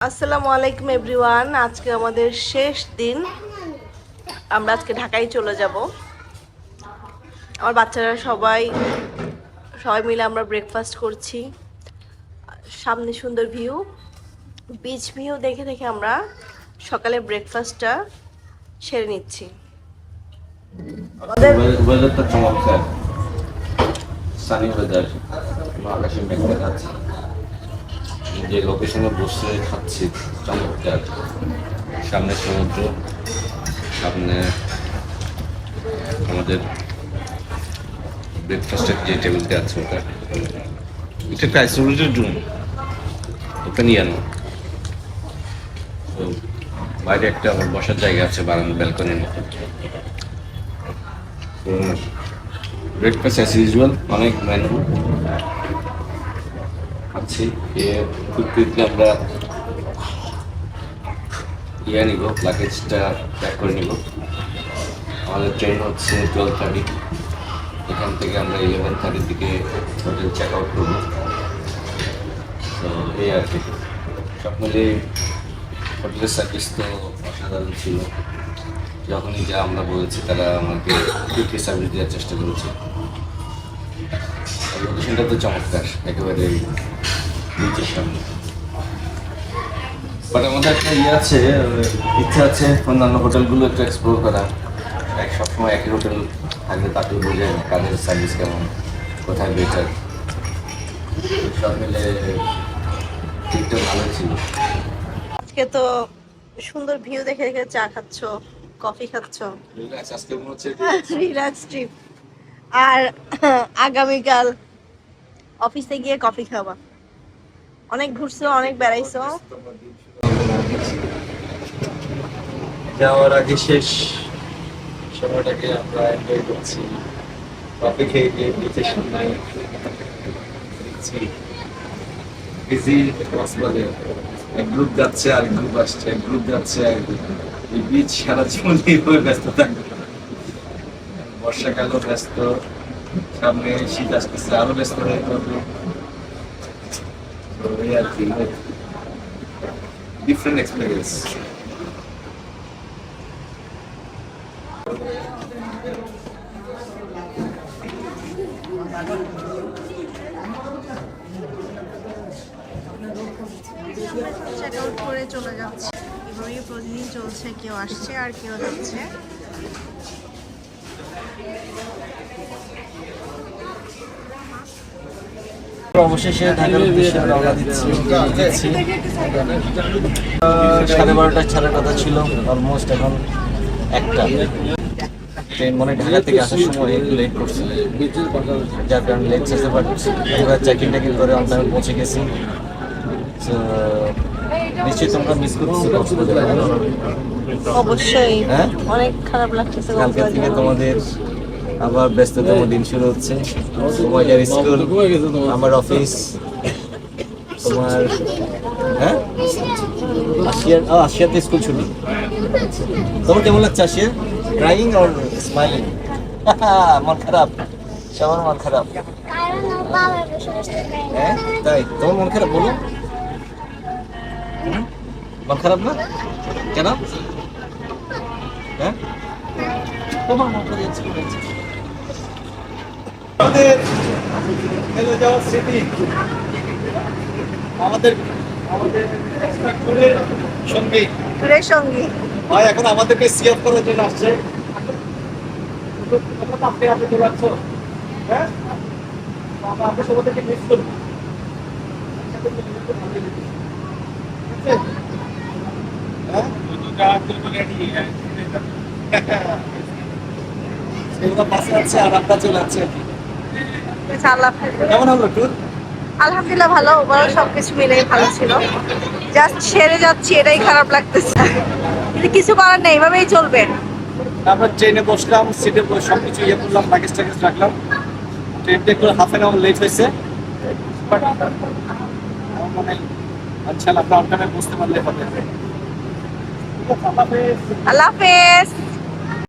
আসসালামু আলাইকুম এভরিওয়ান। আজকে আমাদের শেষ দিন। আমরা আজকে ঢাকায় চলে যাব। আমার বাচ্চারা সবাই মিলে আমরা ব্রেকফাস্ট করছি। সামনে সুন্দর ভিউ, বিচ ভিউ দেখে দেখে আমরা সকালে ব্রেকফাস্টটা সেরে নিচ্ছি। ওয়েদারটা চমৎকার, সানি ওয়েদার, আকাশে মেঘ দেখাচ্ছে। যে লোকেশনে বসে খাচ্ছি চমৎকার, সামনে সমুদ্র, সামনে আমাদের ব্রেকফাস্টের যে টেবিলটা আছে ওটা এটা একটা আইসোলেটেড রুম, ওটা নিয়ে আনো। তো বাইরে একটা আমার বসার জায়গা আছে, বারান্দা ব্যালকনির মতো। ব্রেকফাস্ট অ্যাজ ইউজুয়াল, অনেক মেনু আছে। খুব কুইকলি আমরা নিব, লাগেজটা প্যাক করে নিব। আমাদের ট্রেন হচ্ছে 12:30। এখান থেকে আমরা 11:30 দিকে হোটেল চেক আউট করবো। তো এই আর কি, সব মিলে হোটেলের সার্ভিস তো অসাধারণ ছিল। যখনই যা আমরা বলেছি তারা আমাকে কুইকলি সার্ভিস দেওয়ার চেষ্টা করেছে। লোকেশনটা তো চমৎকার, একেবারে নিচের সামনে। বাট আমাদের একটা ইচ্ছা আছে অন্যান্য হোটেলগুলো একটু এক্সপ্লোর করা। সবসময় একই হোটেল থাকলে তাকেও বোঝে না কাজের সার্ভিস কেমন, কোথায় বেটার। সব মিলে ঠিকটা ভালো ছিল। আজকে তো সুন্দর ভিউ দেখে দেখে চা খাচ্ছ, কফি খাচ্ছ, আজকে মনে হচ্ছে রিল্যাক্স ট্রিপ। আর আগামীকাল অফিসে গিয়ে কফি খাবা। অনেক ঘুরছো, অনেক বেড়াইছো। যাওয়ার আগে শেষ সময়টাকে আমরা এনজয় করছি, কফি খেয়ে গিয়ে বিচের সামনে দেখছি বিজি কক্সবাজারে। এক গ্রুপ যাচ্ছে আর গ্রুপ আসছে, এক গ্রুপ যাচ্ছে আর এই বিচ সারা জীবন এইভাবে ব্যস্ত থাকবে। বর্ষাকালও ব্যস্ত, সামনে শীত আসতেছে আরো ব্যস্ত হয়ে পড়বে। তো এই আর কি, ডিফারেন্ট এক্সপিরিয়েন্স। চেক আউট করে চলে যাচ্ছে। এভাবেই প্রতিদিন চলছে, কেউ আসছে আর কেউ যাচ্ছে। অবশেষে ঢাকার উদ্দেশ্যে রওনা দিচ্ছি। 12:30 ছাড়ার কথা ছিল, অলমোস্ট এখন 1টা। ট্রেন মনে ঢাকা থেকে আসার সময় লেট করছে, যার কারণে লেট আসতে পারছি। এবার চেকিং টেকিং করে অন টাইমে পৌঁছে গেছি। নিশ্চয়ই তোমরা মিস করছো অবশ্যই, হ্যাঁ, অনেক খারাপ লাগতেছে। কালকে থেকে তোমাদের আবার ব্যস্ততম দিন শুরু হচ্ছে। তোমাদের স্কুল, আমার অফিস, তোমার হ্যাঁ আসিয়াতে স্কুল ছুটি। তোমার কেমন লাগছে আসিয়া? Crying or smiling? মন খারাপ, সবার মন খারাপ। হ্যাঁ তাই, তোমার মন খারাপ? বলো, মন খারাপ না কেন? হ্যাঁ, তোমার মন করে আমাদের ফেলে যাওয়া স্মৃতি, আমাদের আমাদের সঙ্গী ট্যুরের সঙ্গী ভাই এখন আমাদেরকে সিএফ করার জন্য আসছে। আপনি হাতে চলে আসছো, হ্যাঁ, আমরা আপনার সবাইকে মিস করব। সেগুলো পাশে আছে আর আমরা চলে যাচ্ছি। কেমন হলো ট্যুর? আলহামদুলিল্লাহ ভালো, ওভারঅল সবকিছু মিলে ভালো ছিল। জাস্ট সেরে যাচ্ছি, এটাই খারাপ লাগতেছে, কিন্তু কিছু করার নেই, এভাবেই চলবে। আমরা ট্রেনে বসলাম, সিটে সবকিছু ইয়ে করলাম, লাগেজ টাগেজ রাখলাম। ট্রেনটা একটু হাফ অ্যান আওয়ার লেট হয়েছে, বাট মানে আচ্ছা, আমরা অন টাইমে বুঝতে পারলে হবে। আল্লাহ হাফেজ।